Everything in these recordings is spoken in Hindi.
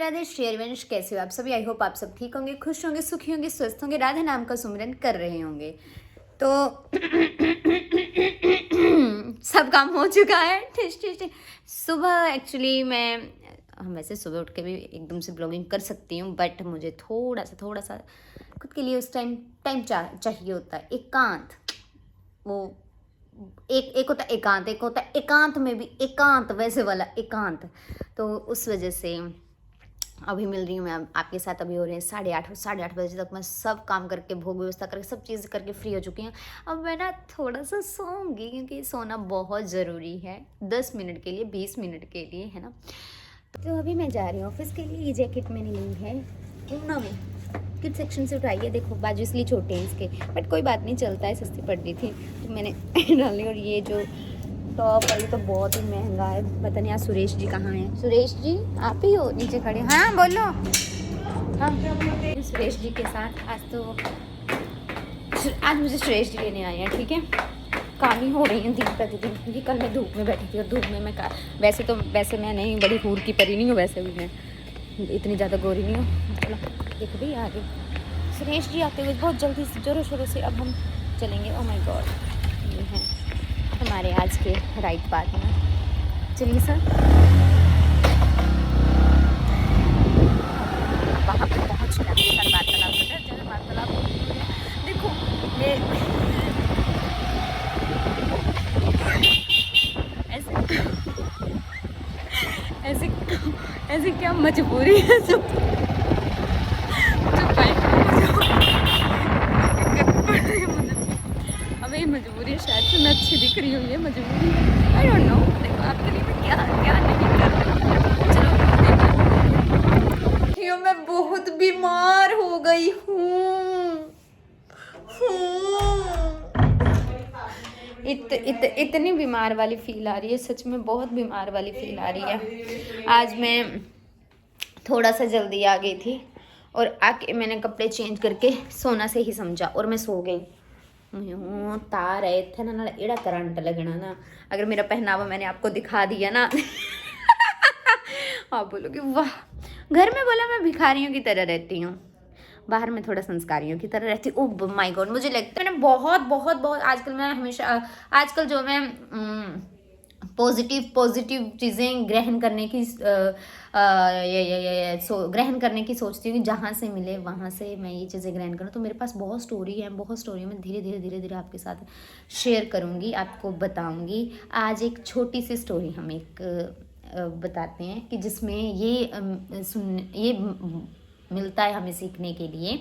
राधे शेरवंश, कैसे हो आप सभी। आई होप आप सब ठीक होंगे, खुश होंगे, सुखी होंगे, स्वस्थ होंगे, राधे नाम का सुमिरन कर रहे होंगे। तो सब काम हो चुका है। ठिश ठिश ठिश। सुबह एक्चुअली हम वैसे सुबह उठ के भी एकदम से ब्लॉगिंग कर सकती हूँ, बट मुझे थोड़ा सा खुद के लिए उस टाइम चाहिए होता है। एकांत, वो एक होता है एकांत, एक होता है एकांत में भी एकांत, वैसे वाला एकांत। तो उस वजह से अभी मिल रही हूँ मैं आपके साथ। अभी हो रहे हैं 8:30 बजे तक मैं सब काम करके, भोग व्यवस्था करके, सब चीज़ करके फ्री हो चुकी हूँ। अब मैं ना थोड़ा सा सोऊंगी, क्योंकि सोना बहुत ज़रूरी है। 10 मिनट के लिए, 20 मिनट के लिए, है ना। तो अभी मैं जा रही हूँ ऑफिस के लिए। ये जैकेट मैंने ली है ऊना में, किड सेक्शन से उठाई है। देखो बाजू इसलिए छोटे हैं इसके, बट कोई बात नहीं, चलता है, सस्ती पड़ रही थी तो मैंने डाल ली। और ये जो टॉप है ये तो बहुत ही महंगा है। पता नहीं आज सुरेश जी कहाँ हैं। सुरेश जी आप ही हो नीचे खड़े? हाँ बोलो। हाँ सुरेश जी के साथ आज मुझे सुरेश जी लेने आए हैं, ठीक है। काली हो रही है दिन प्रतिदिन, क्योंकि कल मैं धूप में बैठी थी और धूप में मैं वैसे मैं नहीं बड़ी हूर की परी नहीं हूँ, वैसे भी मैं इतनी ज़्यादा गोरी नहीं हूँ। चलो देखो भी आगे सुरेश जी आते हुए बहुत जल्दी से जोरों शोरों से। अब हम चलेंगे। ओह माय गॉड, ये हैं हमारे आज के राइट पार्टनर। चलिए सर, वहाँ पर पहुँच कर सर वार्तालाप होता है। जब वार्तालाप देखो ये ऐसे ऐसे क्या मजबूरी है जो अब ये मजबूरी है, शायद से मैं अच्छी दिख रही हूँ, ये मजबूरी है। I don't know. देखो आपके लिए मैं क्या क्या नहीं कर रही। चलो मैं बहुत बीमार हो गई हूँ। इतनी बीमार वाली फील आ रही है, सच में बहुत बीमार वाली फील आ रही है। आज मैं थोड़ा सा जल्दी आ गई थी और आके मैंने कपड़े चेंज करके सोना से ही समझा और मैं सो गई। तार है थे ना एड़ा करंट लगना ना। अगर मेरा पहनावा मैंने आपको दिखा दिया ना आप बोलोगे वाह। घर में बोला मैं भिखारियों की तरह रहती हूँ, बाहर में थोड़ा संस्कारियों की तरह रहती हूँ। ओह माय गॉड, मुझे लगता है मैंने बहुत आजकल मैं हमेशा आजकल जो मैं पॉजिटिव चीज़ें ग्रहण करने की ग्रहण करने की सोचती हूँ कि जहाँ से मिले वहाँ से मैं ये चीज़ें ग्रहण करूँ। तो मेरे पास बहुत स्टोरी है मैं धीरे धीरे आपके साथ शेयर करूँगी, आपको बताऊँगी। आज एक छोटी सी स्टोरी हम एक बताते हैं कि जिसमें ये मिलता है हमें सीखने के लिए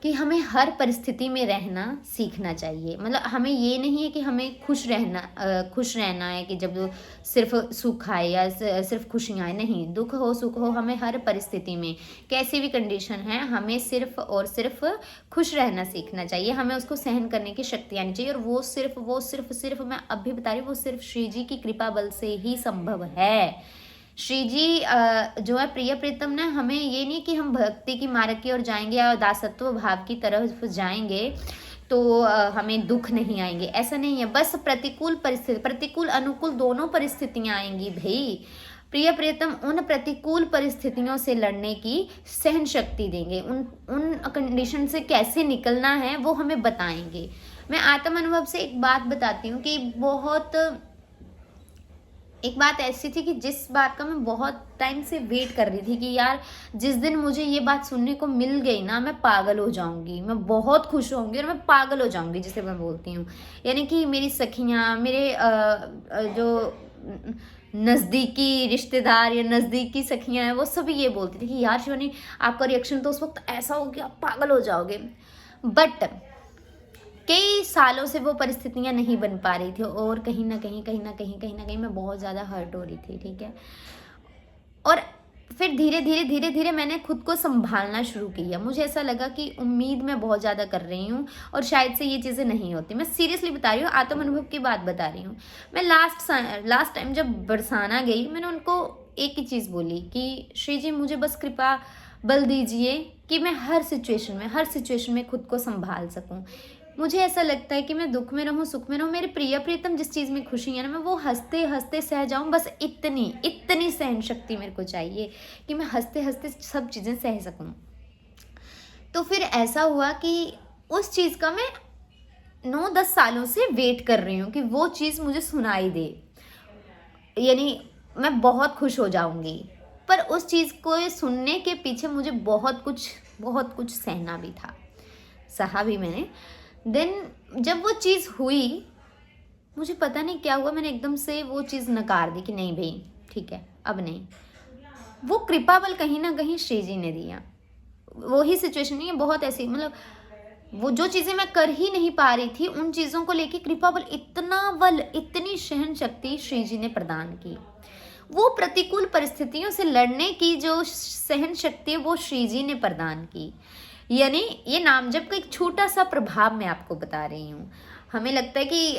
कि हमें हर परिस्थिति में रहना सीखना चाहिए। मतलब हमें ये नहीं है कि हमें खुश रहना है कि जब सिर्फ सुख आए या सिर्फ खुशियाँ आए। नहीं, दुख हो सुख हो, हमें हर परिस्थिति में कैसी भी कंडीशन है हमें सिर्फ और सिर्फ खुश रहना सीखना चाहिए। हमें उसको सहन करने की शक्ति आनी चाहिए। और वो सिर्फ मैं अभी बता रही हूँ, वो सिर्फ श्री जी की कृपा बल से ही संभव है। श्री जी जो है प्रिय प्रीतम ने हमें ये नहीं कि हम भक्ति की मार्ग की ओर जाएंगे और दासत्व भाव की तरफ जाएंगे तो हमें दुख नहीं आएंगे, ऐसा नहीं है। बस प्रतिकूल अनुकूल दोनों परिस्थितियां आएंगी भाई। प्रिय प्रियतम उन प्रतिकूल परिस्थितियों से लड़ने की सहन शक्ति देंगे, उन कंडीशन से कैसे निकलना है वो हमें बताएंगे। मैं आत्म अनुभव से एक बात बताती हूँ कि एक बात ऐसी थी कि जिस बात का मैं बहुत टाइम से वेट कर रही थी कि यार जिस दिन मुझे ये बात सुनने को मिल गई ना, मैं पागल हो जाऊंगी, मैं बहुत खुश होंगी और मैं पागल हो जाऊंगी, जिसे मैं बोलती हूँ। यानी कि मेरी सखियाँ, मेरे जो नज़दीकी रिश्तेदार या नज़दीकी सखियाँ हैं, वो सभी ये बोलती थी कि यार शिवानी आपका रिएक्शन तो उस वक्त ऐसा हो गया, आप पागल हो जाओगे। बट कई सालों से वो परिस्थितियां नहीं बन पा रही थी और कहीं ना कहीं मैं बहुत ज़्यादा हर्ट हो रही थी, ठीक है। और फिर धीरे धीरे मैंने खुद को संभालना शुरू किया। मुझे ऐसा लगा कि उम्मीद मैं बहुत ज़्यादा कर रही हूँ और शायद से ये चीज़ें नहीं होती। मैं सीरियसली बता रही हूँ, आत्म अनुभव की बात बता रही हूँ। मैं लास्ट टाइम जब बरसाना गई, मैंने उनको एक ही चीज़ बोली कि श्री जी मुझे बस कृपा बल दीजिए कि मैं हर सिचुएशन में खुद को संभाल सकूं। मुझे ऐसा लगता है कि मैं दुख में रहूं सुख में रहूं, मेरे प्रिय प्रियतम जिस चीज़ में खुशी है ना, मैं वो हंसते हंसते सह जाऊं। बस इतनी इतनी सहन शक्ति मेरे को चाहिए कि मैं हंसते हंसते सब चीज़ें सह सकूं। तो फिर ऐसा हुआ कि उस चीज़ का मैं 9-10 सालों से वेट कर रही हूँ कि वो चीज़ मुझे सुनाई दे, यानी मैं बहुत खुश हो जाऊंगी। पर उस चीज़ को सुनने के पीछे मुझे बहुत कुछ सहना भी था, सहा भी मैंने। देन जब वो चीज़ हुई, मुझे पता नहीं क्या हुआ, मैंने एकदम से वो चीज़ नकार दी कि नहीं भाई ठीक है अब नहीं। वो कृपा बल कहीं ना कहीं श्री जी ने दिया। वही सिचुएशन नहीं है, बहुत ऐसी, मतलब वो जो चीज़ें मैं कर ही नहीं पा रही थी, उन चीज़ों को लेके कृपा बल, इतना बल, इतनी सहन शक्ति श्री जी ने प्रदान की। वो प्रतिकूल परिस्थितियों से लड़ने की जो सहन शक्ति है वो श्री जी ने प्रदान की। यानी ये नाम जप का एक छोटा सा प्रभाव मैं आपको बता रही हूँ। हमें लगता है कि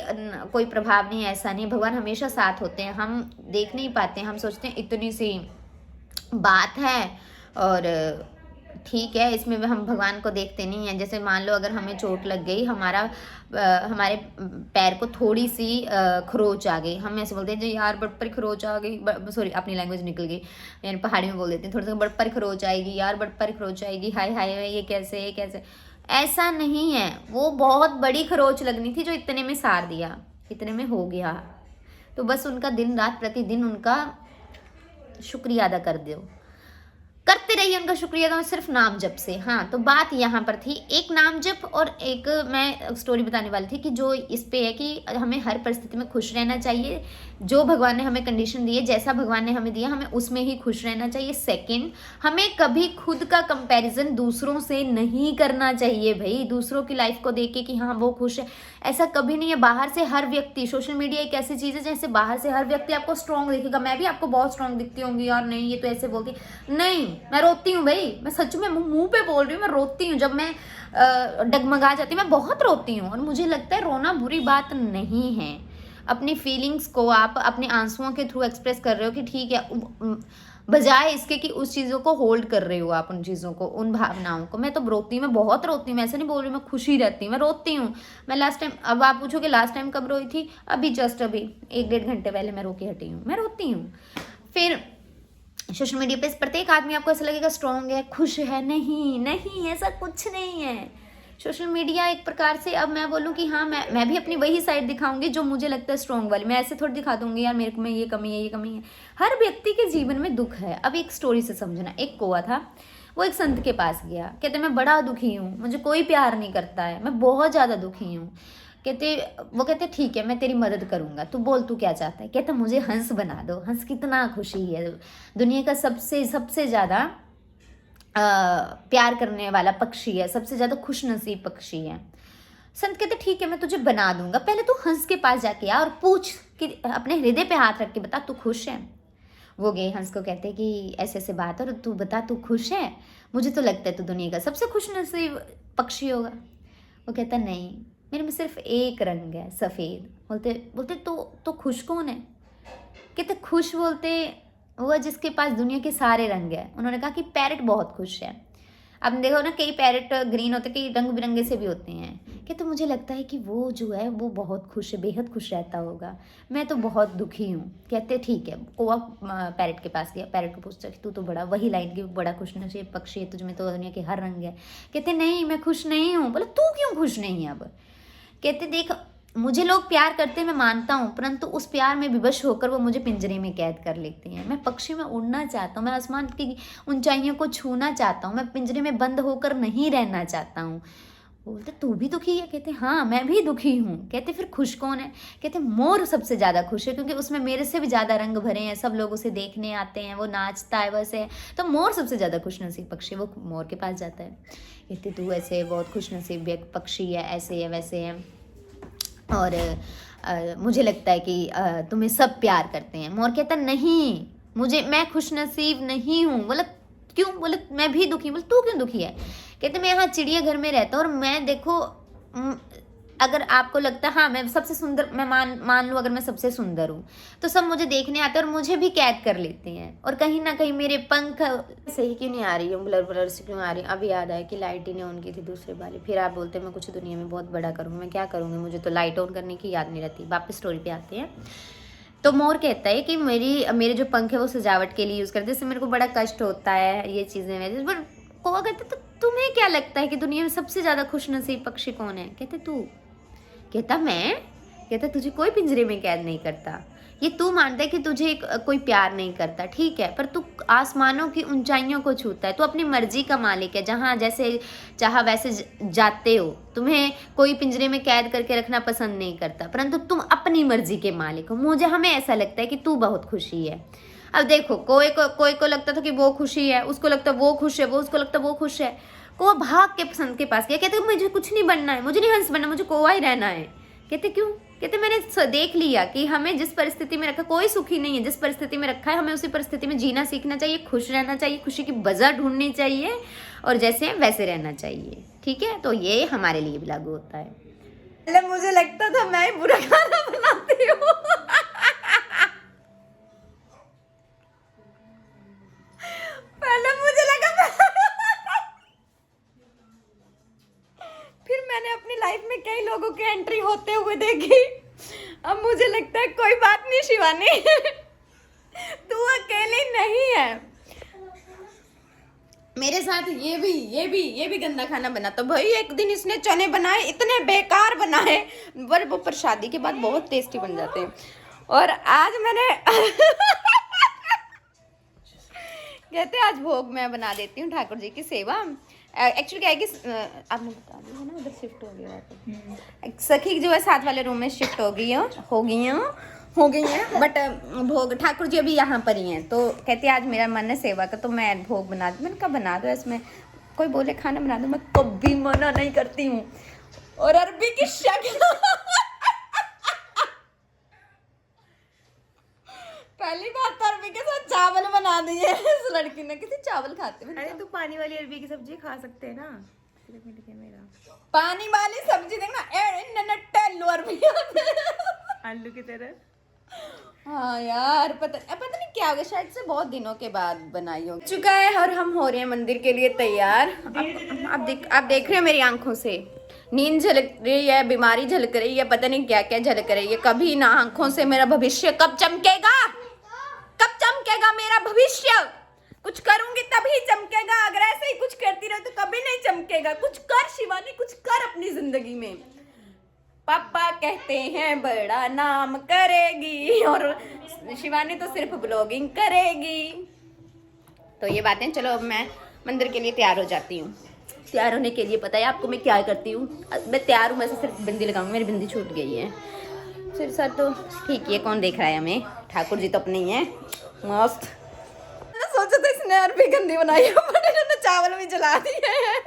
कोई प्रभाव नहीं, ऐसा नहीं, भगवान हमेशा साथ होते हैं, हम देख नहीं पाते, हम सोचते हैं इतनी सी बात है और ठीक है, इसमें भी हम भगवान को देखते नहीं हैं। जैसे मान लो अगर हमें चोट लग गई, हमारे पैर को थोड़ी सी खरोच आ गई, हम ऐसे बोलते हैं जो यार बड़ पर खरोच आ गई, सॉरी अपनी लैंग्वेज निकल गई, यानी पहाड़ी में बोल देते हैं थोड़ा सा, बड़ पर खरोच आएगी यार, बड़ पर खरोच आएगी, हाय हाय ये कैसे। ऐसा नहीं है, वो बहुत बड़ी खरोच लगनी थी जो इतने में सार दिया, इतने में हो गया। तो बस उनका दिन रात प्रतिदिन उनका शुक्रिया अदा कर दो, करते रहिए उनका शुक्रिया अदा सिर्फ नाम जप से। हाँ, तो बात यहाँ पर थी, एक नाम जप और एक मैं स्टोरी बताने वाली थी कि जो इस पे है कि हमें हर परिस्थिति में खुश रहना चाहिए। जो भगवान ने हमें कंडीशन दी है, जैसा भगवान ने हमें दिया, हमें उसमें ही खुश रहना चाहिए। सेकंड, हमें कभी खुद का कंपैरिजन दूसरों से नहीं करना चाहिए भाई, दूसरों की लाइफ को देख के कि हाँ वो खुश है, ऐसा कभी नहीं है। बाहर से हर व्यक्ति, सोशल मीडिया एक ऐसी चीज़ है जैसे बाहर से हर व्यक्ति आपको स्ट्रॉन्ग दिखेगा, मैं भी आपको बहुत स्ट्रॉन्ग दिखती होंगी, यार नहीं ये तो ऐसे बोलती, नहीं मैं रोती हूँ भाई, मैं सच में मुंह पे बोल रही हूँ, मैं रोती हूँ। जब मैं डगमगा जाती हूँ, मैं बहुत रोती हूँ, और मुझे लगता है रोना बुरी बात नहीं है। अपनी फीलिंग्स को आप अपने आंसुओं के थ्रू एक्सप्रेस कर रहे हो कि ठीक है, बजाय इसके कि उस चीज़ों को होल्ड कर रहे हो आप, उन चीज़ों को, उन भावनाओं को। मैं तो रोती हूँ, मैं बहुत रोती हूँ, मैं ऐसे नहीं बोल रही मैं खुशी रहती हूँ, मैं रोती हूँ। मैं लास्ट टाइम, अब आप पूछोगे लास्ट टाइम कब रोई थी, अभी जस्ट अभी 1-1.5 घंटे पहले मैं रो के हटी हूँ, मैं रोती हूँ। फिर सोशल मीडिया पे प्रत्येक आदमी आपको ऐसा लगेगा स्ट्रॉन्ग है, खुश है, नहीं ऐसा कुछ नहीं है। सोशल मीडिया एक प्रकार से, अब मैं बोलूँ कि हाँ मैं भी अपनी वही साइड दिखाऊंगी जो मुझे लगता है स्ट्रॉन्ग वाली, मैं ऐसे थोड़ी दिखा दूंगी यार मेरे में ये कमी है, ये कमी है। हर व्यक्ति के जीवन में दुख है। अब एक स्टोरी से समझना, एक कौवा था, वो एक संत के पास गया, कहते मैं बड़ा दुखी हूँ, मुझे कोई प्यार नहीं करता है, मैं बहुत ज़्यादा दुखी हूँ। वो कहते ठीक है मैं तेरी मदद करूँगा, तू बोल तू क्या चाहता है। कहता मुझे हंस बना दो, हंस कितना खुशी है, दुनिया का सबसे ज़्यादा प्यार करने वाला पक्षी है, सबसे ज़्यादा खुश नसीब पक्षी है। संत कहते ठीक है मैं तुझे बना दूंगा, पहले तू हंस के पास जाके आ और पूछ कि अपने हृदय पे हाथ रख के बता तू खुश है। वो गए हंस को, कहते कि ऐसे ऐसे बात है और तू बता तू खुश है, मुझे तो लगता है तू दुनिया का सबसे खुश नसीब पक्षी होगा। वो कहता नहीं, मेरे में सिर्फ एक रंग है सफ़ेद। बोलते तो खुश कौन है। कहते खुश बोलते वो जिसके पास दुनिया के सारे रंग है। उन्होंने कहा कि पैरट बहुत खुश है। अब देखो ना, कई पैरट ग्रीन होते, कई रंग बिरंगे से भी होते हैं। कहते मुझे लगता है कि वो जो है वो बहुत खुश है, बेहद खुश रहता होगा, मैं तो बहुत दुखी हूँ। कहते ठीक है, कौवा पैरट के पास गया, पैरट को पूछता कि तू तो बड़ा, वही लाइन की, बड़ा खुश नसीब पक्षी है, तुझमें तो दुनिया के हर रंग है। कहते नहीं मैं खुश नहीं हूँ। बोले तू क्यों खुश नहीं है। अब कहते देख मुझे लोग प्यार करते हैं मैं मानता हूँ, परंतु उस प्यार में विवश होकर वो मुझे पिंजरे में कैद कर लेते हैं। मैं पक्षी में उड़ना चाहता हूँ, मैं आसमान की ऊंचाइयों को छूना चाहता हूँ, मैं पिंजरे में बंद होकर नहीं रहना चाहता हूँ। बोलते तू भी दुखी है। कहते हाँ मैं भी दुखी हूँ। कहते फिर खुश कौन है। कहते मोर सबसे ज़्यादा खुश है, क्योंकि उसमें मेरे से भी ज़्यादा रंग भरे हैं, सब लोग उसे देखने आते हैं, वो नाचता है वैसे, तो मोर सबसे ज़्यादा खुश नसीब पक्षी। वो मोर के पास जाता है, कहते तू ऐसे बहुत खुश नसीब पक्षी है, ऐसे है वैसे है, और मुझे लगता है कि तुम्हें सब प्यार करते हैं। मोर कहता नहीं, मैं खुश नसीब नहीं हूँ। बोला क्यों। बोले मैं भी दुखी। बोले तू क्यों दुखी है। कहते मैं यहाँ चिड़ियाघर में रहता हूँ और मैं देखो अगर आपको लगता है हाँ मैं सबसे सुंदर, मैं मान लूँ अगर मैं सबसे सुंदर हूँ, तो सब मुझे देखने आते हैं और मुझे भी कैद कर लेते हैं, और कहीं ना कहीं मेरे पंख सही क्यों नहीं आ रही हूँ, ब्लर ब्लर से क्यों आ रही। अब याद आया कि लाइट ही नहीं ऑन की थी दूसरी वाली। फिर आप बोलते हैं मैं कुछ दुनिया में बहुत बड़ा करूँगी, मैं क्या करूँगी, मुझे तो लाइट ऑन करने की याद नहीं रहती। वापस स्टोरी पे आते हैं। तो मोर कहता है कि मेरे जो पंख है वो सजावट के लिए यूज़ करते हैं, इससे मेरे को बड़ा कष्ट होता है ये चीज़ें मेरे। पर कौवा कहता तो तुम्हें क्या लगता है कि दुनिया में सबसे ज़्यादा खुश नसीब पक्षी कौन है? कहते तू। कहता मैं? कहता तुझे कोई पिंजरे में कैद नहीं करता। ये तू मानता है कि तुझे कोई प्यार नहीं करता, ठीक है, पर तू आसमानों की ऊंचाइयों को छूता है, तू अपनी मर्जी का मालिक है, जहाँ जैसे चाहा वैसे जाते हो। तुम्हें कोई पिंजरे में कैद करके रखना पसंद नहीं करता, परंतु तुम अपनी मर्जी के मालिक हो। हमें ऐसा लगता है कि तू बहुत खुशी है। अब देखो कोई को लगता था कि वो खुशी है, उसको लगता वो खुश है, वो उसको लगता वो खुश है। कौवा भाग के पसंद के पास गया, कहते मुझे कुछ नहीं बनना है, मुझे नहीं हंस बनना, मुझे कौवा ही रहना है। कहते क्यों? कहते मैंने देख लिया कि हमें जिस परिस्थिति में रखा, कोई सुखी नहीं है, जिस परिस्थिति में रखा है हमें उसी परिस्थिति में जीना सीखना चाहिए, खुश रहना चाहिए, खुशी की वजह ढूंढनी चाहिए, और जैसे वैसे रहना चाहिए, ठीक है। तो ये हमारे लिए भी लागू होता है। पहले मुझे लगता था मैं ही बुरा खाना बनाती हूँ पहले मुझे लगा फिर मैंने अपनी लाइफ में कई लोगों की एंट्री होते हुए देखी। अब मुझे लगता है कोई बात नहीं शिवानी तू अकेली नहीं है। मेरे साथ ये भी गंदा खाना बना। तो भाई एक दिन इसने चने बनाए, इतने बेकार बनाए, पर वो शादी के बाद बहुत टेस्टी बन जाते हैं। और आज मैंने कहते आज भोग मैं बना देती हूँ ठाकुर जी की सेवा। एक्चुअली क्या है कि आपने बता दिया है ना, उधर शिफ्ट हो गया। सखी जो है साथ वाले रूम में शिफ्ट हो गई है, बट भोग ठाकुर जी अभी यहाँ पर ही हैं। तो कहते आज मेरा मन है सेवा का, तो मैं भोग बना दूँ। मैंने कहा बना दो, इसमें कोई बोले खाना बना दो, मैं कभी मना नहीं करती हूँ। और अरबी की शक्ल पहली बात तो अरबी के साथ चावल बना दिए इस लड़की ने। किसी चावल खाते हैं? अरे तू पानी वाली अरबी की सब्जी खा सकते हैं ना। मेरा पानी वाली सब्जी देखना टल्लू अरबी आलू की तरह। हाँ यार पता नहीं क्या हो गया, शायद से बहुत दिनों के बाद बनाई हो चुका है। और हम हो रहे हैं मंदिर के लिए तैयार। आप देख रहे हैं मेरी आंखों से नींद झलक रही है, बीमारी झलक रही है, पता नहीं क्या क्या झलक रही है। कभी ना आंखों से मेरा भविष्य कब चमकेगा मेरा भविष्य? कुछ करूंगी तभी चमकेगा, अगर ऐसे ही कुछ करती रहे तो कभी नहीं चमकेगा। कुछ कर शिवानी, कुछ कर अपनी जिंदगी में। पापा कहते हैं बड़ा नाम करेगी, और शिवानी तो सिर्फ ब्लॉगिंग करेगी। तो ये बातें, चलो अब मैं मंदिर के लिए तैयार हो जाती हूँ। तैयार होने के लिए पता है आपको मैं क्या करती हूँ? मैं तैयार हूँ, मैं सिर्फ बिंदी लगाऊंगी, मेरी बिंदी छूट गई है। सिर सर तो ठीक है, कौन देख रहा है हमें? ठाकुर जी तो अपने ही है मस्त। मैंने सोचा था इसने अरबी गंदी बनाई है, बट इन्होंने चावल भी जला दिए हैं।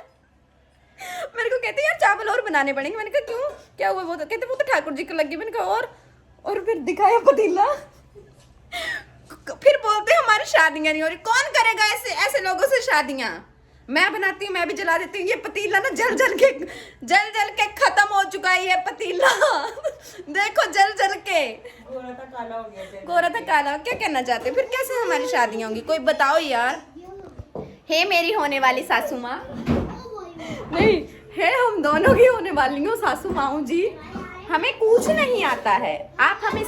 मेरे को कहते यार चावल और बनाने पड़ेंगे। मैंने कहा क्यों, क्या हुआ? वो तो कहते वो तो ठाकुर जी को लगी। मैंने कहा और फिर दिखाया पतीला। फिर बोलते हमारी शादियां नहीं हो रही। कौन करेगा ऐसे लोगों से शादियां? मैं बनाती हूँ, मैं भी जला देती हूँ। ये पतीला ना जल जल के खत्म हो चुका है ये पतीला देखो जल के गोरा था काला हो गया। गोरा था काला। क्या कहना चाहते हो? फिर कैसे हमारी शादियां होंगी? कोई बताओ यार। हे मेरी होने वाली सासू माँ, नहीं है हम दोनों की होने वाली हूँ सासू माँ जी। हमें कुछ नहीं आता है, आप हमें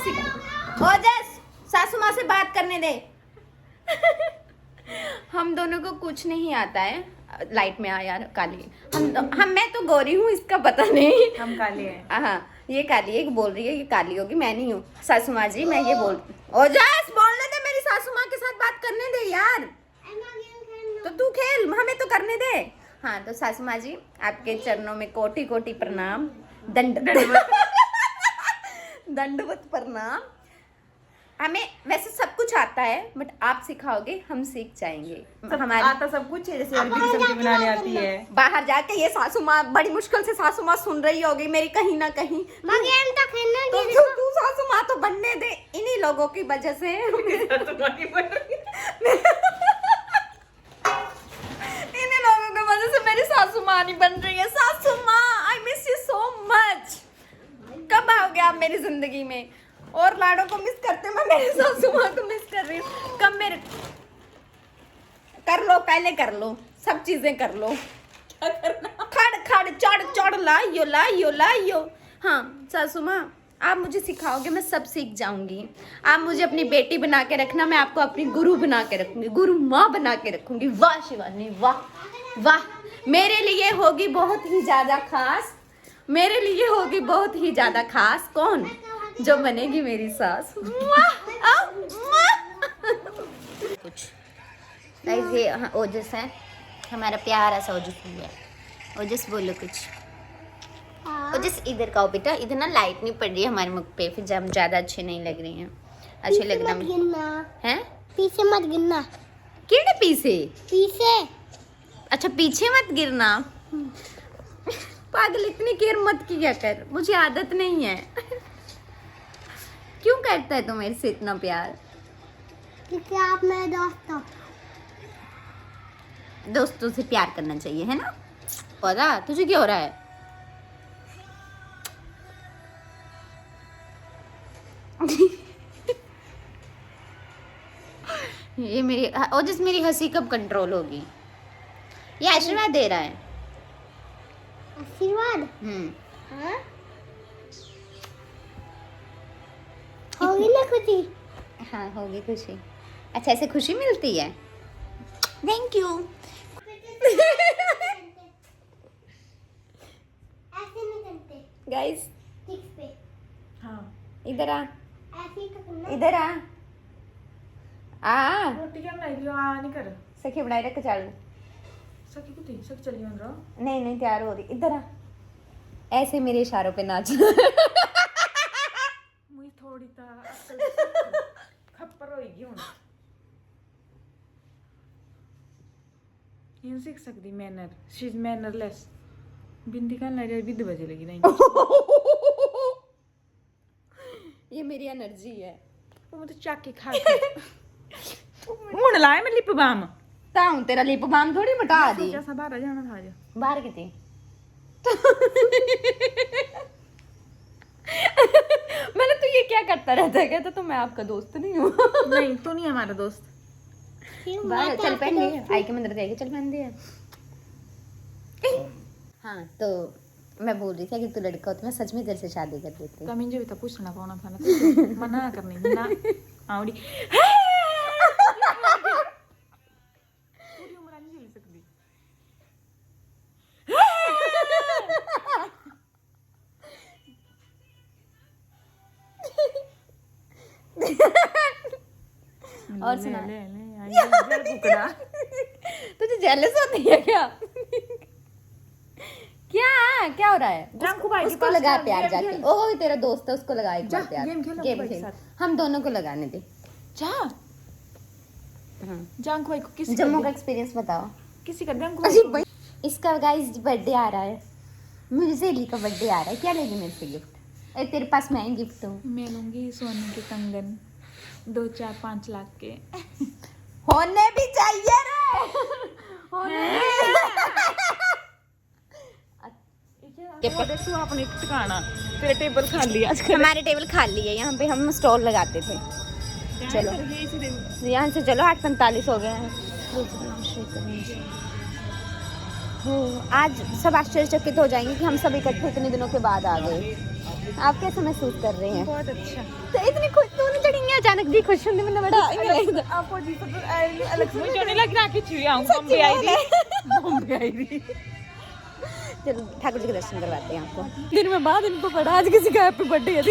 सासू माँ से बात करने दे हम दोनों को कुछ नहीं आता है। लाइट में आ यार काली। मैं तो गोरी हूँ, इसका पता नहीं। हम काले हैं। हाँ ये काली है, बोल रही है ये काली होगी, मैं नहीं हूँ। सासू माँ जी मैं ये ओजस बोलने दे, मेरी सासू माँ के साथ बात करने दे यार। तो तू खेल, हमें तो करने दे। हाँ तो सासू माँ जी आपके चरणों में कोटि कोटि प्रणाम, दंडवत प्रणाम। हमें वैसे सब कुछ आता है, बट आप सिखाओगे हम सीख जाएंगे। हमारे आता सब कुछ है, जैसे अरबी की सब्जी बनाने आती है। बाहर जाके ये सासू माँ बड़ी मुश्किल से सासू माँ सुन रही होगी मेरी कहीं ना कहीं। तू सासू माँ तो बनने दे, इन्हीं लोगों की वजह से इन्हीं लोगों की वजह से मेरी सासू माँ नहीं बन रही है। सासू माँ I miss you so much. आप मेरी जिंदगी में। और लाडो को मिस करते, मैं मेरे सासू माँ को मिस कर रही हूँ। कब मेरे कर लो, पहले कर लो, सब चीजें कर लो। क्या करना? खड़ खड़ चढ़ चढ़ लाइयो लाइयो लाइयो। हाँ सासू माँ, आप मुझे सिखाओगे, मैं सब सीख जाऊंगी। आप मुझे अपनी बेटी बना के रखना, मैं आपको अपनी गुरु बना के रखूंगी, गुरु माँ बना के रखूंगी। वाह शिवानी वाह वाह, मेरे लिए होगी बहुत ही ज्यादा खास, मेरे लिए होगी बहुत ही ज्यादा खास। कौन? जो बनेगी मेरी सास। कुछ गाइस ये ओजस है, हमारा प्यारा सा ओजस है। ओजस बोलो कुछ। ओजस इधर का हो बेटा, इधर ना लाइट नहीं पड़ रही है हमारे मुख पे, फिर जब ज्यादा अच्छे नहीं लग रही हैं। अच्छे लगना है। पीछे मत गिरना। किड़े पीछे? पीछे। अच्छा पीछे मत गिरना। पागल, इतनी केयर मत किया कर, मुझे आदत नहीं है। क्यों करता है तू मेरे से इतना प्यार? क्योंकि आप मेरे दोस्त हो। दोस्तों से प्यार करना चाहिए, है ना? पता तुझे क्या हो रहा है? ये मेरी और जिस मेरी हंसी कब कंट्रोल होगी? ये आशीर्वाद दे रहा है। आशीर्वाद? हाँ? होगी ना खुशी? हाँ होगी खुशी। अच्छा ऐसे खुशी मिलती है? Thank you. ऐसे नहीं करते गाइस स्टिक्स पे। हाँ ऐसे इधर आ, ही तो करना। इधर आ। रोटी क्या बनाई दियो? आ नहीं कर सखी बनाई रख चालू। सकी कुछ सक चली बन रहा। नहीं नहीं तैयार हो रही, इधर आ। ऐसे मेरे इशारों पे नाच। मुझे थोड़ी ता खप्पर होएगी हुन। ये सीख सकती मैनर, शी इज मैनरलेस। बिंदी का लगे विद बजे लगी नहीं। ये मेरी एनर्जी है। वो तो चाके खा के हुन लाए मैं लिप बाम। ताऊं तेरा लिप बाम थोड़ी मिटा दी। जैसा बाहर जाना था आज। बाहर कितने? मैंने तो ये क्या करता रहता है, कहता तो मैं आपका दोस्त नहीं हूँ। नहीं तू नहीं हमारा दोस्त। बाहर चल पहन दिए, आई के मंदिर जाएगी, चल पहन दिए। हाँ तो मैं बोल रही थी कि तू लड़का हो तो मैं सच में तेरे से शादी कर देती। कमिंग जो भी था पूछना कौन था ना, मना करनी ना आवड़ी। पूरी उम्र नहीं झेल सकती। और सुना। ले आई कुकड़ा। तुझे जेलस होती है क्या? क्या क्या हो रहा है? जांकू भाई के उसको पास लगा जा, प्यार गेम जाके। खेल। ओह तेरा दोस्त है, उसको लगा एक बार जा, प्यार। गेम खेलो गेम भाई के खेल। साथ। हम दोनों को लगाने दे। जा हाँ। जांकू भाई को किसी जम्मू का एक्सपीरियंस बताओ। किसी का जांकू अरे भाई भाई इसका गाइस बर्थडे आ रहा है, मेरी सहेली का बर्थडे आ रहा है। क्या लेगी मेरे से गिफ्ट? तेरे पास मैं गिफ्ट हूँ। मैं लूंगी सोने के कंगन 2, 4, 5 लाख के। होने भी चाहिए रे। होने ये पर तू अपने ठिकाना, तेरे टेबल खाली आज कर। हमारे टेबल खाली है, यहाँ पे हम स्टॉल लगाते थे। चलो यहाँ से चलो, 8:45 हो गए हैं। आज सब आश्चर्यचकित हो जाएंगे कि हम सब इकट्ठे इतने दिनों के बाद आ गए। आप कैसे महसूस कर रहे हैं? बहुत अच्छा। तो इतनी खुश तो नहीं चढ़ेंगे अचानक दी खुश होने में बड़ा आपको जी तो अलग से मुझे नहीं लग रहा कि छुई आऊं। बॉम्बे आई थी, बॉम्बे आई थी। चलो ठाकुर जी के दर्शन करवाते हैं आपको। दिन में बाद इनको पड़ा आज किसी का हैप्पी बर्थडे है।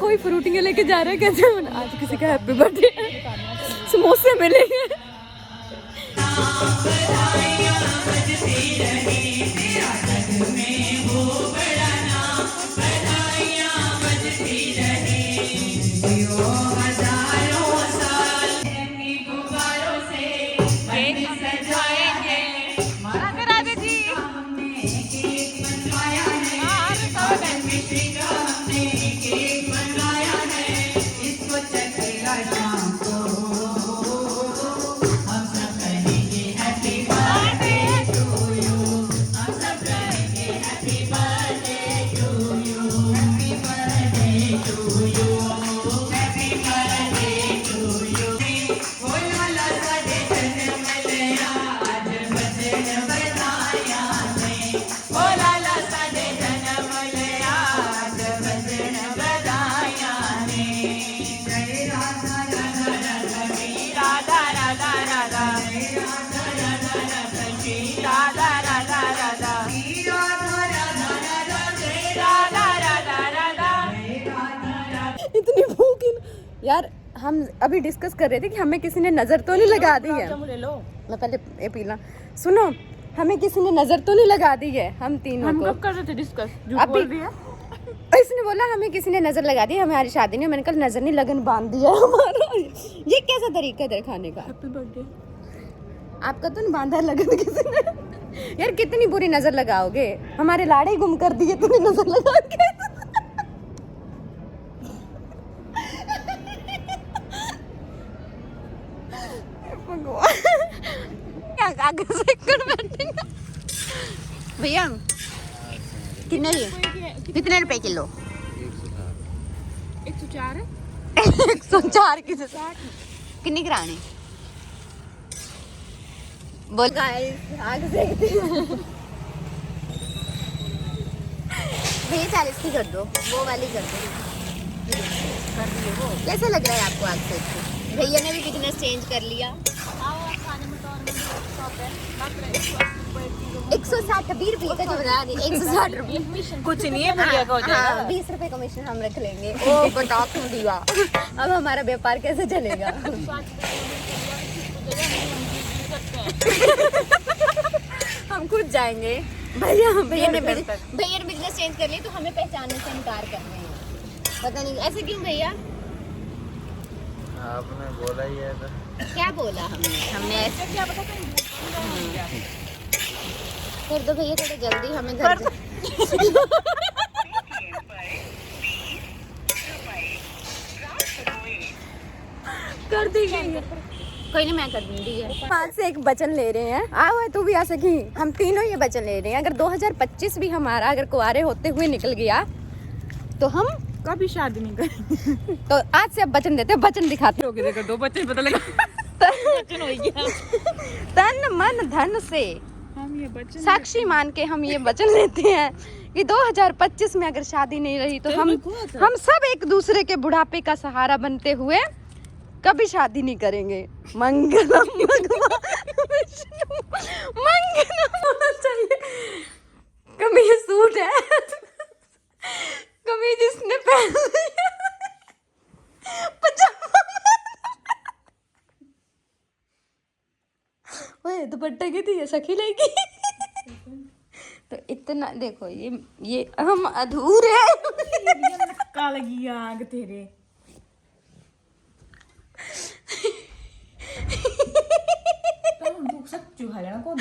कोई फ्रूटियां लेके जा रहे हैं, कैसे आज किसी का हैप्पी बर्थडे है, समोसे मिलेंगे। यार हम अभी डिस्कस कर रहे थे कि हमें किसी ने नजर तो नहीं लगा दी है। ले लो। मैं पहले ये पी ला। सुनो, हमें किसी ने नजर तो नहीं लगा दी है हम तीनों हम को। कब कर रहे थे डिस्कस? झूठ अभी- बोल रही है। इसने बोला हमें किसी ने नजर लगा दी, हमारी शादी नहीं। मैंने कल नजर नहीं, लगन बांध दिया हमारा। ये कैसा तरीका है तेरे खाने का? Happy birthday. आपका तो नहीं बांधा लगन किसी ने। यार कितनी बुरी नजर लगाओगे, हमारे लाड़े गुम कर दिए तूने नजर लगा के। भगवान, आगे से कर बैठेगा भैया। कितने रुपए किलो? 104 है। 104 की कितनी कराने? बोल गाइस, आग सेकती हूँ। भैया 40 की कर दो, वो वाली कर दो। कैसा लग रहा है आपको आग सेक के? भैया ने भी बिजनेस चेंज कर लिया। 160 20 रुपये का जो बना दी, 160 रुपये। कुछ नहीं है, बढ़िया का हो जाएगा। 20 रुपए कमीशन हम रख लेंगे। ओ बता क्यों दिया? अब हमारा व्यापार कैसे चलेगा? हम खुद जाएंगे। भैया ने बिजनेस चेंज कर लिया तो हमें पहचानने से इनकार कर रहे हैं। पता नहीं ऐसे क्यों भैया? आपने बोला ही है तो। क्या बोला हमने ऐसे क्या पता कर दो भैया थोड़ा जल्दी, हमें घर कर दी गई। कोई नहीं, मैं कर दूंगी। 5 से एक वचन ले रहे हैं। आओ है तू भी आ सकी। हम तीनों ये वचन ले रहे हैं, अगर 2025 भी हमारा अगर कुआरे होते हुए निकल गया तो हम कभी शादी नहीं करेंगे। तो आज से अब वचन देते हैं, वचन दिखाते हो गया, देखो 2 बच्चे पता लगा। वचन हो गया। तन मन धन से हम ये बच्चे साक्षी मान के हम ये वचन लेते हैं कि 2025 में अगर शादी नहीं रही तो हम सब एक दूसरे के बुढ़ापे का सहारा बनते हुए कभी शादी नहीं करेंगे। मंगलम भगवान विष्णु मंगलम होना चाहिए। कभी ये सूट है, कभी जिसने पहन लिया पजामा। ओए दुपट्टा की थी ये सखी लेगी। तो इतना देखो, ये हम अधूरे हैं। का लगी आग तेरे। तो दुख सच्चू है ना को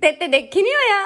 ते देखी नहीं होया।